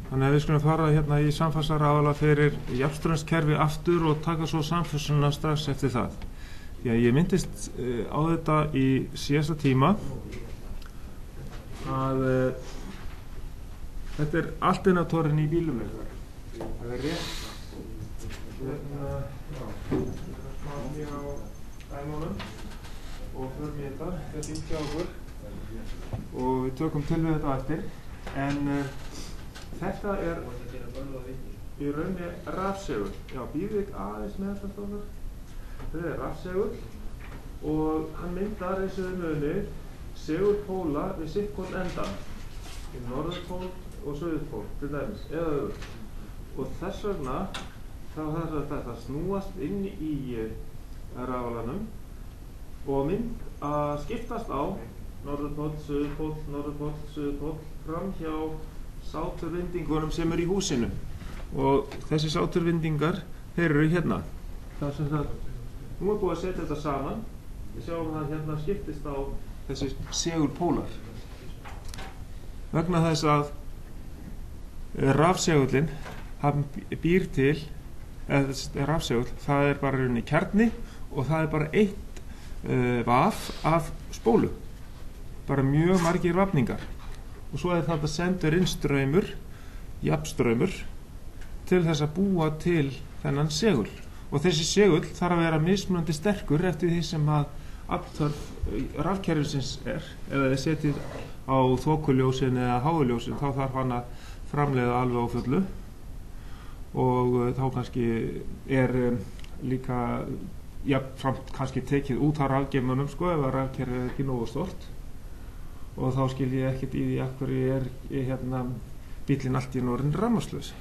Þannig að við skulum fara hérna í samfastarafala fyrir jafnströmskerfi aftur og taka svo samfastarna strax eftir það. Já, ég myndist á þetta í síðasta tíma að þetta er alternatorinn í bílum eitthvað. Það er rétt. Smá á dæmunum og förum í þetta. Þetta er hjá okkur og við tökum til við þetta eftir. En þetta er í rauninni rafsegull. Já, býðið aðeins með þetta stofur. Þetta er rafsegull og hann myndar eins og muni segulpóla við sitt hvort endan. Í norðurpól og suðurpól til dæmis, eða öfugt. Og þess vegna þá þarf þetta snúast inn í rafalanum og að skiptast á norðurpól, suðurpól fram hjá sáturvindingunum sem í húsinu. Og þessi sáturvindingar, þeir eru hérna. Það sem það, nú búið að setja þetta saman. Við sjáum að hérna skiptist á þessi segulpólar. Vegna þess að rafsegullin, hann býr til, eða rafsegull, það er bara rauninni kjarni og það er bara eitt vaf af spólu. Bara mjög margir vafningar. Og svo er þetta sendur inn straumur, jafnstraumur, til þess að búa til þennan segull. Og þessi segull þarf að vera mismunandi sterkur eftir því sem að afþörf rafkerfisins er. Eða þið setið á þokuljósin eða háuljósin, þá þarf hann að framleiða alveg á fullu. Og þá kannski er líka jafnframt kannski tekið út af rafgeymunum, sko, ef að rafkerfið er ekki nógu stórt. Og þá skil ég ekkert í því af hverju hérna bíllinn allt í orðinn rafmagnslaus.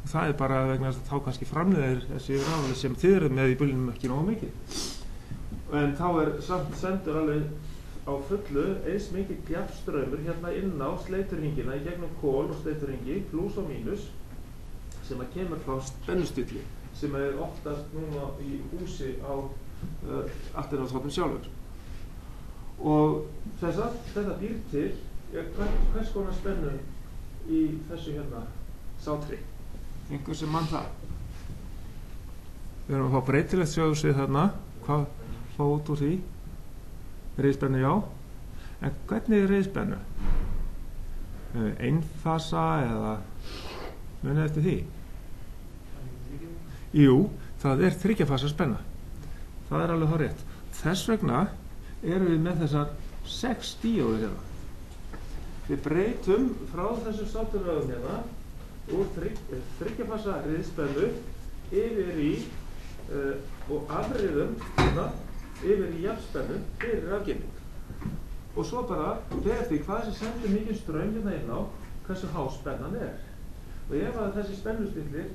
Það er bara vegna þess að þá kannski framleiðir þessi rafali sem þið eruð með í bílnum ekki nógu mikið. En þá er samt sendur alveg á fullu eins mikið jafnstraumur hérna inn á sleiturhringina í gegnum kol og sleiturhringi, plús og mínus, sem að kemur frá spennustilli, sem er oftast núna í húsi á alternatornum sjálfur. Og þetta býr til hvers konar spennu í þessu hérna sátri. Einhver sem mann það. Við erum að fá breytilegt sjóðsvið þarna. Hvað fá út úr því? Reiðspennu, já. En hvernig er reiðspennu? Einfasa eða munið eftir því? Jú, það er þryggjafasa spenna. Það er alveg hárrétt. Þess vegna erum við með þessar 6 díóður hérna. Við breytum frá þessum sáturröðum hérna úr þryggjafasa reiðspennu yfir í og afriðum hérna yfir í jafnspennu fyrir rafgeyming. Og svo bara ber því hvað sem sendir mikið straum hérna inn á, hversu há spennan er. Og ef að þessi spennustillir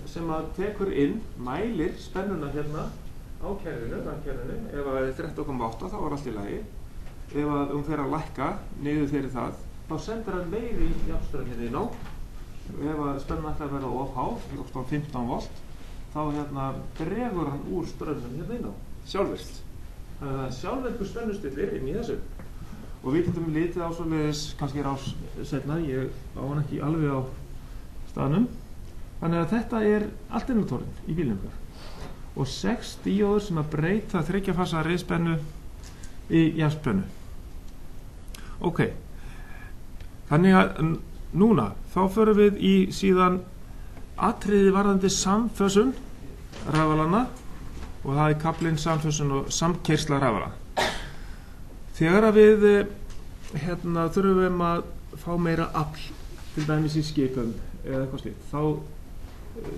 sem að tekur inn mælir spennuna hérna á kerfinu, rafkerfinu, ef að það er 13,8 þá er allt í lagi. Ef að fer að lækka niður fyrir það, þá sendir hann meiri jafnstraum hérna inn á. Ef að spennan ætlar að verða of há, 15 volt, þá hérna dregur hann úr straumnum hérna inn á, sjálfvirkt. Þannig að það er sjálfvirkur spennustillir inn í þessu. Og við getum litið á svoleiðis, kannski rás seinna, ég á hann ekki alveg á staðnum. Þannig að þetta er alternatorinn í bílnum okkar. Og 6 díóður sem að breyta þryggjafasa reiðspennu í jafnspennu. Ok, þannig að núna þá förum við í síðan atriði varðandi samfösun rafalanna og það er kaflinn samfösun og samkeyrsla rafala. Þegar að við þurfum að fá meira afl, til dæmis í skipum eða eitthvað slíkt, þá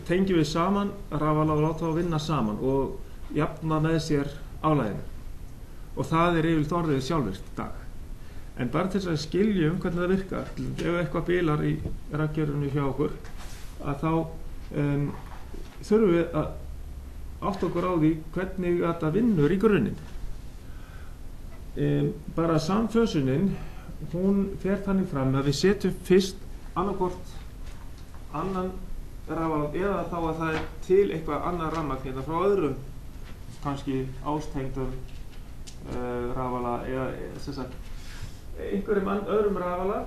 tengjum við saman rafala og láta þá vinna saman og jafna með sér álaginu. Og það er yfirleitt orðið sjálfvirkt í dag. En bara til þess að skiljum hvernig það virkar, ef eitthvað bilar í rafkerfinu hjá okkur, að þá þurfum við að átta okkur á því hvernig þetta vinnur í grunninn. Bara samfösunin, hún fer þannig fram að við setjum fyrst annarkvort annan rafal eða þá að það er til eitthvað annað rafmagn hérna frá öðrum kannski ástengdum rafala eða sem sagt einhverjum öðrum rafala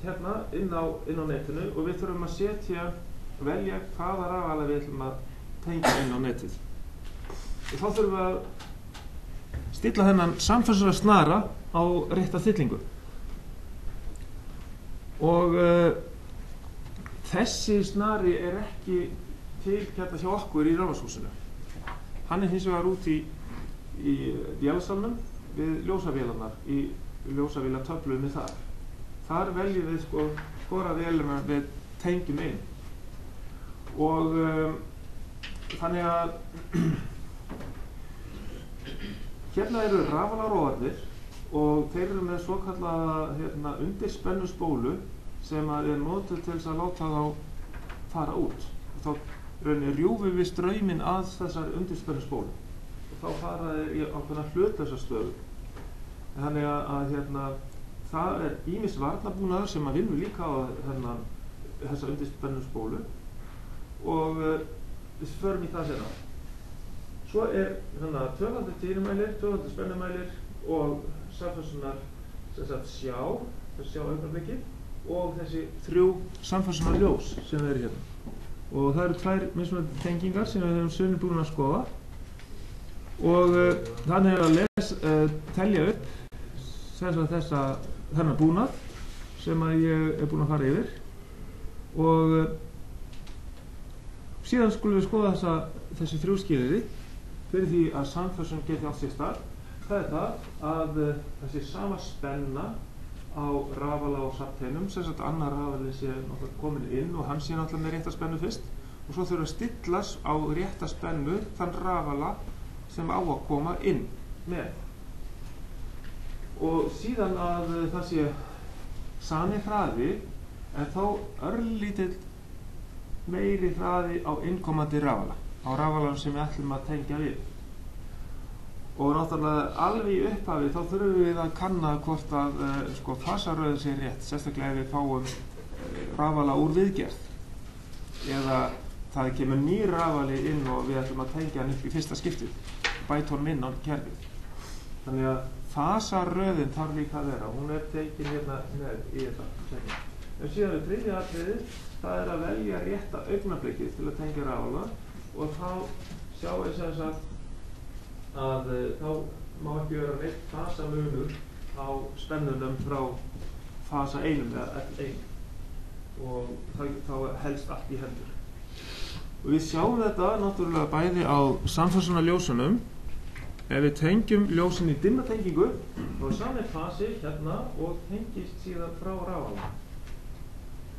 hérna inn á netinu og við þurfum að velja hvaða rafala við ætlum að tengja inn á netið. Og þá þurfum við að stilla þennan samferðslega snara á rétta stillingu. Og þessi snari ekki til hérna hjá okkur í rafmagnshúsinu. Hann hins vegar út í vélasalnum við ljósavélarnar í ljósavélatöflunni þar. Þar veljum við hvora vélina við tengjum inn. Og þannig að hérna eru rafalaróarnir og þeir eru með svokallaða undirspennu spólu sem er notuð til þess að láta þá fara út. Og þá rjúfum við strauminn að þessari undirspennu spólu og þá fara þeir í ákveðna hlutlausa stöðu. Þannig að það er ýmis varnarbúnaður sem að vinnur líka á þessa undirspennu spólu og við förum í það seinna. Svo er tvöfaldur tíðnimælir, tvöfaldur spennumælir og samferðslunar sjá augnablikið og þessi 3 samferðslunarljós sem eru hérna. Og það eru 2 mismunandi tengingar sem við höfum Sunnu búin að skoða og þannig að telja upp þennan búnað sem að ég er búin að fara yfir og síðan skulum við skoða þessi 3 skilyrði fyrir því að samferðslun geti átt sér stað. Það er það að þessi sama spenna á rafala og safneinum, sem sagt annar rafali sé komin inn og hann sé náttúrulega með rétta spennu fyrst og svo þurfa að stillast á rétta spennu þann rafala sem á að koma inn með. Og síðan að það sé sami hraði en þó örlítill meiri hraði á innkomandi rafala, á rafalanum sem við ætlum að tengja við. Og náttúrulega alveg í upphafi þá þurfum við að kanna hvort að fasaröðin sé rétt, sérstaklega ef við fáum rafala úr viðgerð eða það kemur nýr rafali inn og við ætlum að tengja hann upp í fyrsta skiptið, bæta honum inn á kerfið. Þannig að fasaröðin þarf líka að vera, hún er tekin hérna með í þetta segja. En síðan við þriðja atriðið, það er að velja rétta augnablikið til að tengja rafala og þá sjáum við sem sagt að þá má ekki vera neitt fasamunur á spennunum frá fasa 1 eða F1 og þá helst allt í hendur. Og við sjáum þetta náttúrulega bæði á samferðslunarljósunum. Ef við tengjum ljósin í dimma tengingu þá er sami fasi hérna og tengist síðan frá rafala.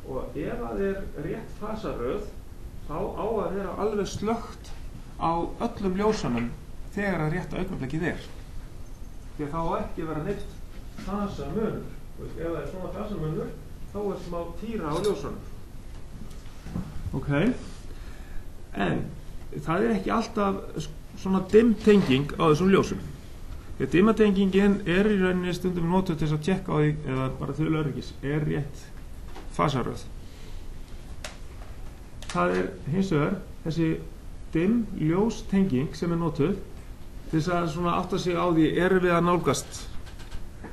Og ef það er rétt fasaröð þá á að vera alveg slökkt á öllum ljósunum þegar að rétta augnablikið er. Því að þá á ekki að vera neitt fasamunur. Ef það er svona fasamunur þá er smá týra á ljósunum. Ok, en það er ekki alltaf svona dimm tenging á þessum ljósum. Því að dimma tengingin er í rauninni stundum notuð til þess að tjekka á því eða bara til öryggis er rétt fasaröð. Það er hins vegar þessi dimm ljóstenging sem er notuð til þess að svona átta sig á því erum við að nálgast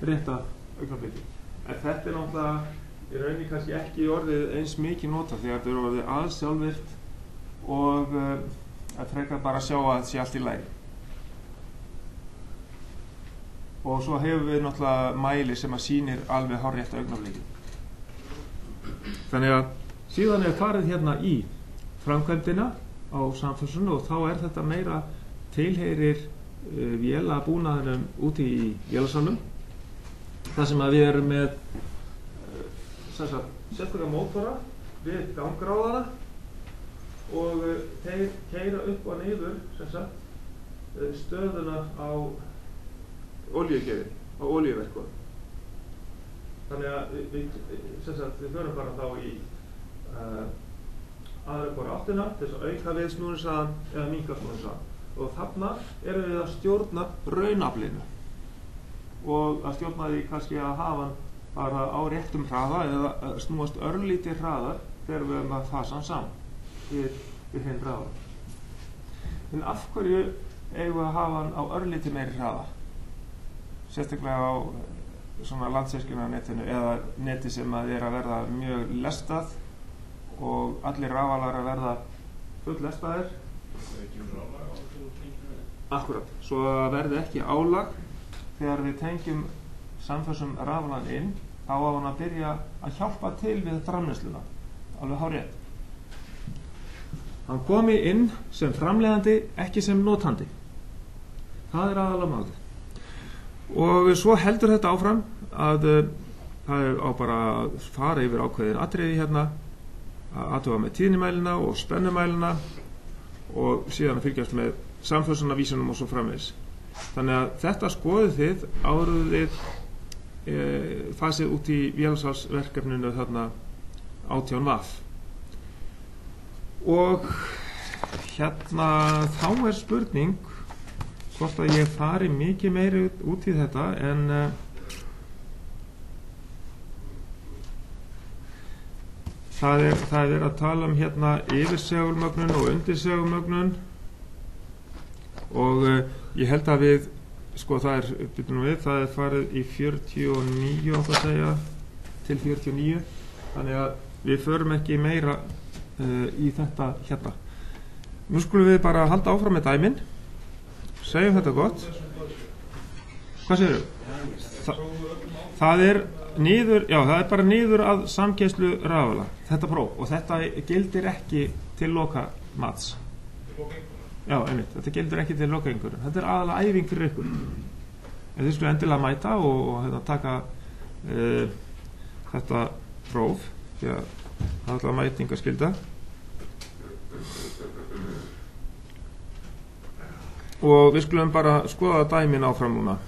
rétta augnablikið. En þetta er náttúrulega í rauninni kannski ekki orðið eins mikið notað þegar þetta er orðið aðsjálfvirkt og að frekar bara sjá að þetta sé allt í lagi. Og svo hefur við náttúrulega mæli sem að sýnir alveg hárrétt augnablikið. Þannig að síðan er farið hérna í framkvæmdina á samferðslunni og þá er þetta meira tilheyrir vélabúnaðinum úti í vélasalnum þar sem að við erum með sérstaklega mótora við gangráðara og þeir keyra upp og niður stöðuna á olíugjöfinni, á olíuverkunum. Þannig að við förum bara þá í aðra hvora áttina til þess að auka við snúningshraðann eða minnka snúningshraðann. Og þarna erum við að stjórna raunaflinu og að stjórna því kannski að hafa hann bara á réttum hraða eða snúast örlítið hraðar þegar við erum að fasa hann saman við hinn hraða. En af hverju eigum við að hafa hann á örlítið meiri hraða? Sérstaklega á svona landsvirkjunarnetinu eða neti sem að verða mjög lestað og allir rafalar að verða full lestaðir. Akkurat, svo að verði ekki álag þegar við tengjum samfössum rafalan inn, þá á hann að byrja að hjálpa til við framleiðsluna, alveg hárrétt. Hann komi inn sem framleiðandi, ekki sem notandi. Það aðalega málið. Og svo heldur þetta áfram að það á bara að fara yfir ákveðin atriði hérna, að athuga með tíðnimælina og spennumælina og síðan að fylgjast með samfössunarvísunum og svo framvegis. Þannig að þetta skoðið þið áður þið fasið út í vélsalsverkefninu þarna 18V. Og hérna þá spurning hvort að ég fari mikið meiri út í þetta en það er verið að tala um hérna yfirsegulmögnun og undirsegulmögnun og ég held að við það er farið í 49 átt að segja til 49, þannig að við förum ekki meira í þetta hérna. Nú skulum við bara halda áfram með dæmin, segjum þetta gott. Hvað segirðu? Það er niður, já, það er bara niður að samkeyslu rafala, þetta próf, og þetta gildir ekki til loka mats. Já, einmitt, þetta gildir ekki til loka einhverjum. Þetta er aðalega æfing fyrir ykkur. En þið skulle endilega mæta og taka þetta próf, því að það er alltaf mætingaskylda. Og við skulum bara skoða dæmin áfram núna.